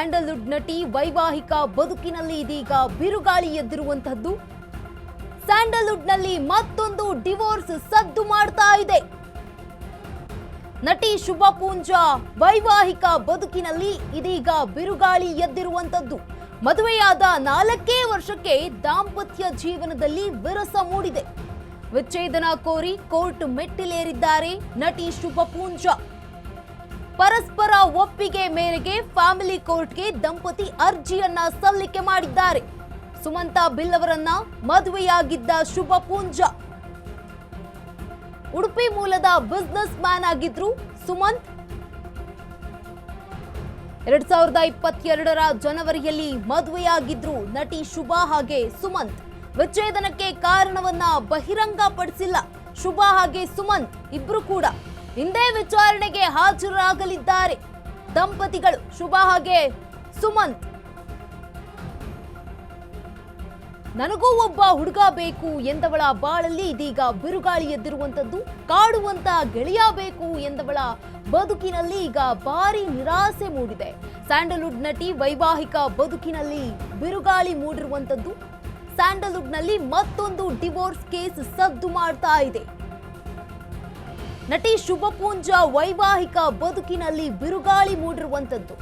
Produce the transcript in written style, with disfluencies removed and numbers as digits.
Sandalwood ನಟಿ ವೈವಾಹಿಕ ಬದುಕಿನಲ್ಲಿ ಇದೀಗ ಬಿರುಗಾಳಿ ಎದ್ದಿರುವಂತಹದ್ದು. ಸ್ಯಾಂಡಲ್ವುಡ್ನಲ್ಲಿ ಮತ್ತೊಂದು ಡಿವೋರ್ಸ್ ಸದ್ದು ಮಾಡ್ತಾ ಇದೆ. ನಟಿ ಶುಭಾ ಪೂಂಜಾ ವೈವಾಹಿಕ ಬದುಕಿನಲ್ಲಿ ಇದೀಗ ಬಿರುಗಾಳಿ ಎದ್ದಿರುವಂತದ್ದು. ಮದುವೆಯಾದ 4 ವರ್ಷಕ್ಕೆ ದಾಂಪತ್ಯ ಜೀವನದಲ್ಲಿ ವಿರಸ ಮೂಡಿದೆ. ವಿಚ್ಛೇದನ ಕೋರಿ ಕೋರ್ಟ್ ಮೆಟ್ಟಿಲೇರಿದ್ದಾರೆ ನಟಿ ಶುಭಾ ಪೂಂಜಾ. ಪರಸ್ಪರ ಒಪ್ಪಿಗೆ ಮೇರೆಗೆ ಫ್ಯಾಮಿಲಿ ಕೋರ್ಟ್ಗೆ ದಂಪತಿ ಅರ್ಜಿಯನ್ನ ಸಲ್ಲಿಕೆ ಮಾಡಿದ್ದಾರೆ. ಸುಮಂತಾ ಬಿಲ್ ಅವರನ್ನ ಮದುವೆಯಾಗಿದ್ದ ಶುಭಾ ಪೂಂಜಾ ಉಡುಪಿ ಮೂಲದ ಬಿಸಿನೆಸ್ ಮ್ಯಾನ್ ಆಗಿದ್ರು ಸುಮಂತ್. 2022ರ ಜನವರಿಯಲ್ಲಿ ಮದುವೆಯಾಗಿದ್ರು ನಟಿ ಶುಭಾ ಹಾಗೆ ಸುಮಂತ್. ವಿಚ್ಛೇದನಕ್ಕೆ ಕಾರಣವನ್ನ ಬಹಿರಂಗಪಡಿಸಿಲ್ಲ ಶುಭಾ ಹಾಗೆ ಸುಮಂತ್ ಇಬ್ರು ಕೂಡ. ಇಂದೇ ವಿಚಾರಣೆಗೆ ಹಾಜರಾಗಲಿದ್ದಾರೆ ದಂಪತಿಗಳು ಶುಭಾ ಹಾಗೆ ಸುಮಂತ್. ನನಗೂ ಒಬ್ಬ ಹುಡುಗ ಬೇಕು ಎಂದವಳ ಬಾಳಲ್ಲಿ ಇದೀಗ ಬಿರುಗಾಳಿ ಎದ್ದಿರುವಂತದ್ದು. ಕಾಡುವಂತ ಗೆಳೆಯ ಬೇಕು ಎಂದವಳ ಬದುಕಿನಲ್ಲಿ ಈಗ ಭಾರಿ ನಿರಾಸೆ ಮೂಡಿದೆ. ಸ್ಯಾಂಡಲ್ವುಡ್ ನಟಿ ವೈವಾಹಿಕ ಬದುಕಿನಲ್ಲಿ ಬಿರುಗಾಳಿ ಮೂಡಿರುವಂತದ್ದು. ಸ್ಯಾಂಡಲ್ವುಡ್ನಲ್ಲಿ ಮತ್ತೊಂದು ಡಿವೋರ್ಸ್ ಕೇಸ್ ಸದ್ದು ಮಾಡ್ತಾ ಇದೆ. ನಟಿ ಶುಭಾ ಪೂಂಜಾ ವೈವಾಹಿಕ ಬದುಕಿನಲ್ಲಿ ಬಿರುಗಾಳಿ ಮೂಡಿರುವಂತದ್ದು.